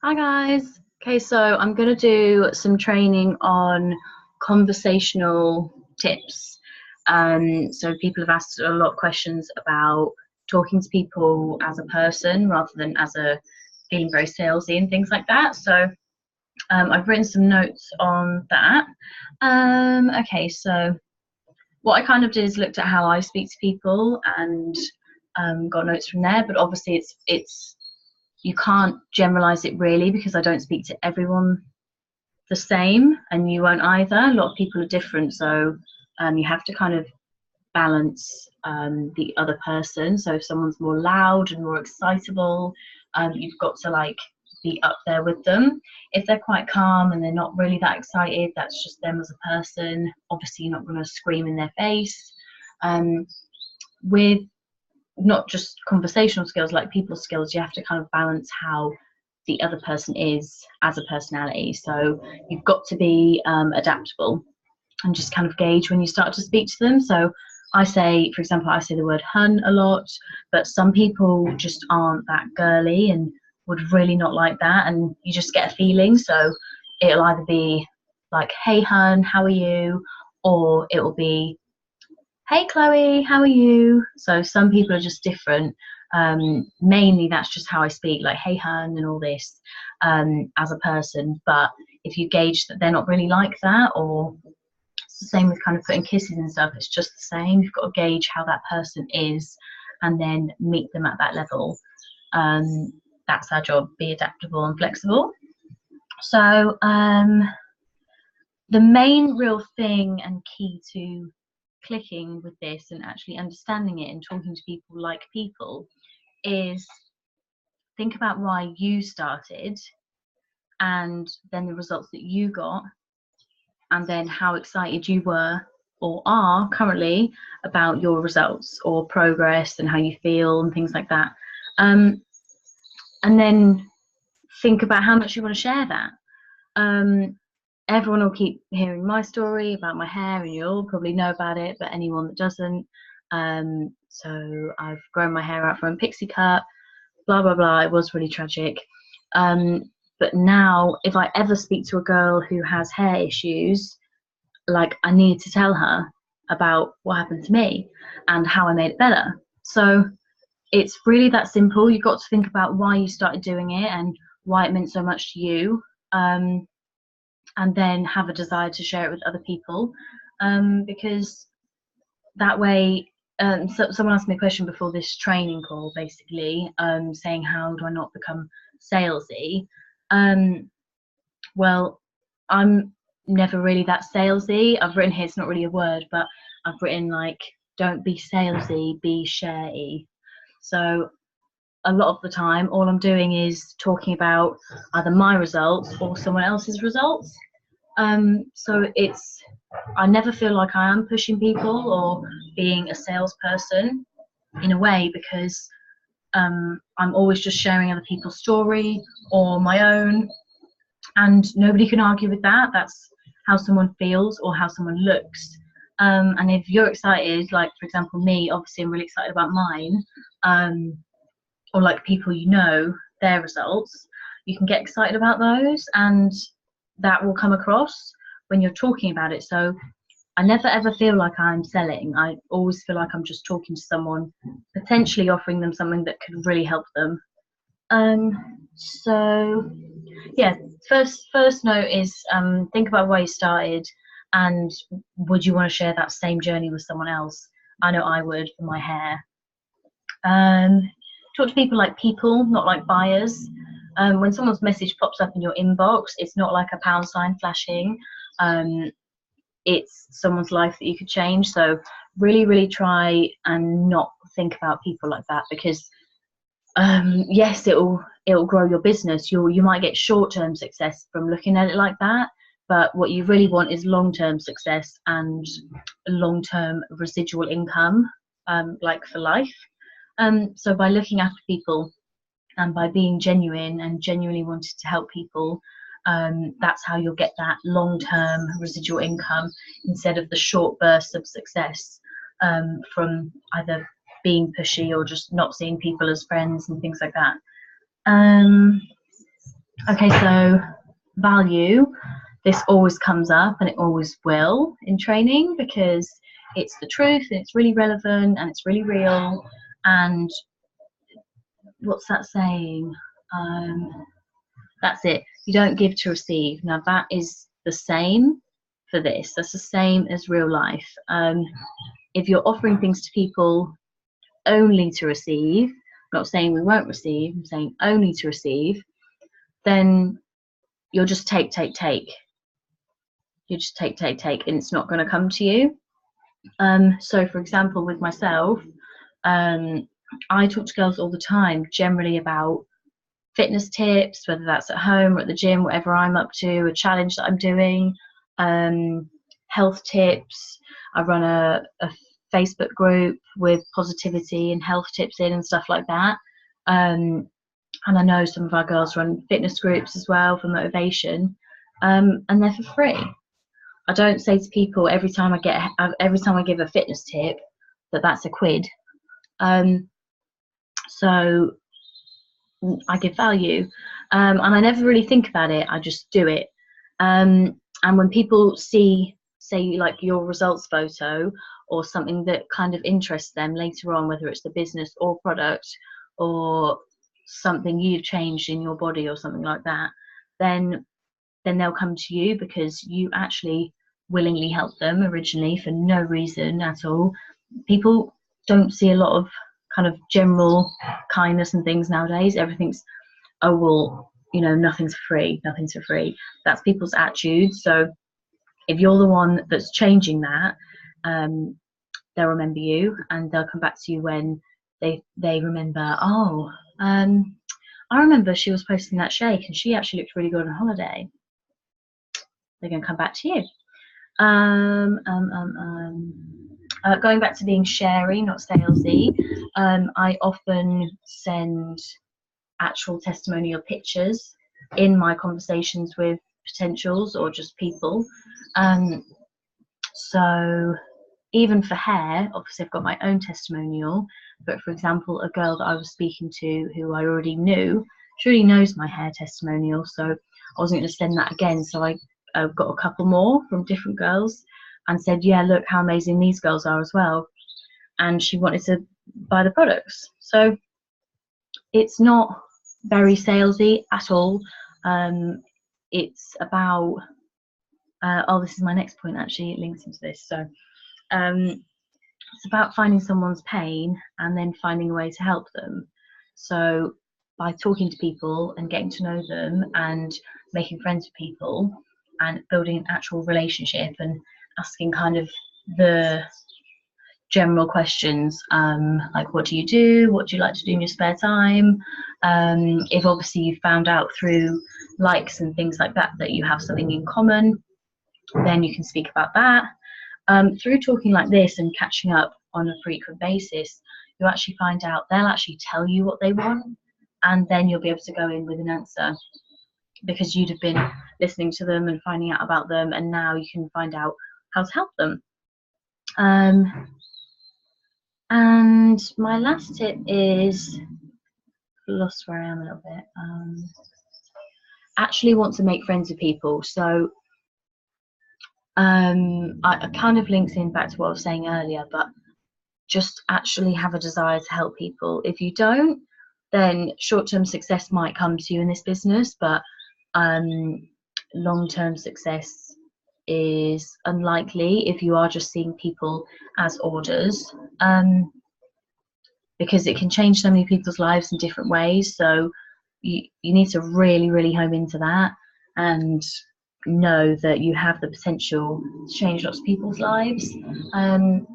Hi guys. Okay, so I'm going to do some training on conversational tips. So people have asked a lot of questions about talking to people as a person rather than as a feeling very salesy and things like that. So I've written some notes on that. Okay, so what I kind of did is looked at how I speak to people and got notes from there. But obviously, it's you can't generalize it really because I don't speak to everyone the same, and you won't either. A lot of people are different, so you have to kind of balance the other person. So if someone's more loud and more excitable, you've got to like be up there with them. If they're quite calm and they're not really that excited, that's just them as a person. Obviously, you're not going to scream in their face. With not just conversational skills, like people skills, you have to kind of balance how the other person is as a personality. So you've got to be adaptable and just kind of gauge when you start to speak to them. So I say, for example, I say the word hun a lot, but some people just aren't that girly and would really not like that, and you just get a feeling. So it'll either be like, hey hun, how are you? Or it will be, hey Chloe, how are you? So some people are just different. Mainly that's just how I speak, like hey hun and all this, as a person. But if you gauge that they're not really like that, or it's the same with kind of putting kisses and stuff, it's just the same. You've got to gauge how that person is and then meet them at that level. That's our job, be adaptable and flexible. So the main real thing and key to clicking with this and actually understanding it and talking to people like people is think about why you started and then the results that you got, and then how excited you were or are currently about your results or progress and how you feel and things like that. And then think about how much you want to share that. Everyone will keep hearing my story about my hair, and you'll probably know about it, but anyone that doesn't, so I've grown my hair out from a pixie cut, blah blah blah. It was really tragic. But now if I ever speak to a girl who has hair issues, like I need to tell her about what happened to me and how I made it better. So it's really that simple. You've got to think about why you started doing it and why it meant so much to you, and then have a desire to share it with other people, because that way. So someone asked me a question before this training call, basically, saying how do I not become salesy? Well, I'm never really that salesy. I've written here, it's not really a word, but I've written like, don't be salesy, be sharey. So a lot of the time, all I'm doing is talking about either my results or someone else's results. So I never feel like I am pushing people or being a salesperson in a way, because I'm always just sharing other people's story or my own, and nobody can argue with that. That's how someone feels or how someone looks. And if you're excited, like for example me, obviously I'm really excited about mine, or like people you know, their results, you can get excited about those, and that will come across when you're talking about it. So I never ever feel like I'm selling. I always feel like I'm just talking to someone, potentially offering them something that could really help them. So yeah, first note is think about why you started, and would you want to share that same journey with someone else? I know I would for my hair. Talk to people like people, not like buyers. When someone's message pops up in your inbox, it's not like a pound sign flashing. It's someone's life that you could change. So really, really try and not think about people like that, because yes, it'll grow your business. You might get short-term success from looking at it like that, but what you really want is long-term success and long-term residual income, like for life. So by looking after people and by being genuine and genuinely wanting to help people, that's how you'll get that long-term residual income instead of the short bursts of success, from either being pushy or just not seeing people as friends and things like that. Okay, so value, this always comes up and it always will in training because it's the truth and it's really relevant and it's really real. And what's that saying? That's it. You don't give to receive. Now that is the same for this. That's the same as real life. If you're offering things to people only to receive, I'm not saying we won't receive, I'm saying only to receive, then you'll just take. You just take, and it's not going to come to you. So, for example, with myself, I talk to girls all the time, generally about fitness tips, whether that's at home or at the gym, whatever I'm up to, a challenge that I'm doing, health tips. I run a Facebook group with positivity and health tips in and stuff like that. And I know some of our girls run fitness groups as well for motivation, and they're for free. I don't say to people every time I give a fitness tip that's a quid. So I give value, and I never really think about it. I just do it. And when people see, say, like your results photo or something that kind of interests them later on, whether it's the business or product or something you've changed in your body or something like that, then they'll come to you because you actually willingly helped them originally for no reason at all. People don't see a lot of kind of general kindness and things nowadays. Everything's, oh, well, nothing's free, nothing's for free. That's people's attitude. So if you're the one that's changing that, they'll remember you and they'll come back to you when they remember, oh, I remember she was posting that shake and she actually looked really good on holiday. They're going to come back to you. Going back to being sharey, not salesy, I often send actual testimonial pictures in my conversations with potentials or just people. So even for hair, obviously I've got my own testimonial, but for example, a girl that I was speaking to who I already knew, she already knows my hair testimonial, so I wasn't going to send that again. So I got a couple more from different girls and said, yeah, look how amazing these girls are as well. And she wanted to buy the products. So it's not very salesy at all. It's about, this is my next point actually, it links into this. So it's about finding someone's pain and then finding a way to help them. So by talking to people and getting to know them and making friends with people and building an actual relationship and asking kind of the general questions, like what do you do, what do you like to do in your spare time, if obviously you found out through likes and things like that that you have something in common, then you can speak about that. Through talking like this and catching up on a frequent basis, you actually find out they'll actually tell you what they want, and then you'll be able to go in with an answer because you'd have been listening to them and finding out about them, and now you can find out how to help them. And my last tip is, lost where I am a little bit, actually want to make friends with people. So I kind of links in back to what I was saying earlier, but just actually have a desire to help people. If you don't, then short-term success might come to you in this business, but long-term success is unlikely if you are just seeing people as orders, because it can change so many people's lives in different ways. So you need to really home into that and know that you have the potential to change lots of people's lives. And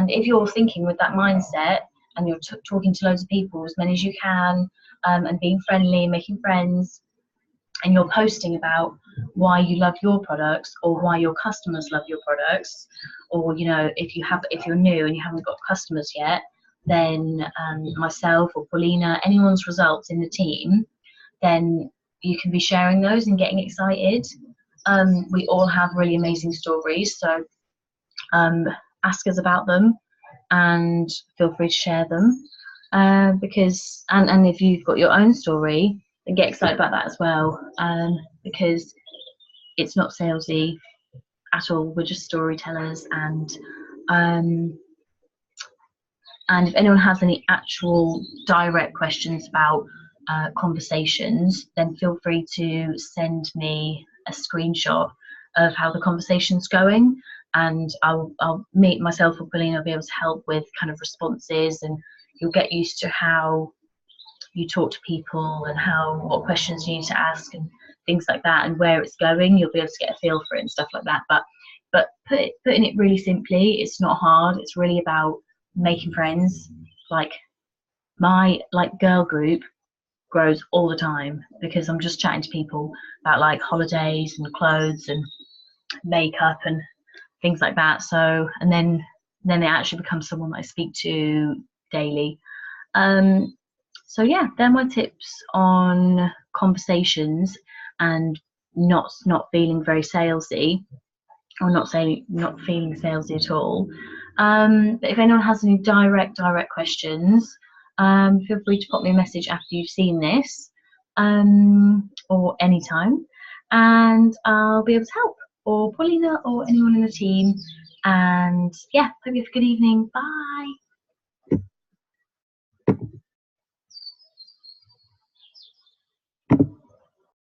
if you're thinking with that mindset and you're talking to loads of people, as many as you can, and being friendly, making friends, and you're posting about why you love your products or why your customers love your products, or if you're new and you haven't got customers yet, then myself or Paulina, anyone's results in the team, then you can be sharing those and getting excited. We all have really amazing stories, so ask us about them and feel free to share them, because and if you've got your own story, and get excited about that as well, because it's not salesy at all. We're just storytellers, um, and if anyone has any actual direct questions about conversations, then feel free to send me a screenshot of how the conversation's going, and I'll meet myself or Pauline will be able to help with kind of responses, and you'll get used to how you talk to people and what questions you need to ask and things like that, and where it's going. You'll be able to get a feel for it and stuff like that. But putting it really simply, it's not hard. It's really about making friends. Like my girl group grows all the time because I'm just chatting to people about like holidays and clothes and makeup and things like that. So and then it actually becomes someone that I speak to daily. So yeah, they're my tips on conversations and not feeling very salesy, or not feeling salesy at all. But if anyone has any direct questions, feel free to pop me a message after you've seen this, or anytime, and I'll be able to help, or Paulina, or anyone in the team. And yeah, hope you have a good evening. Bye.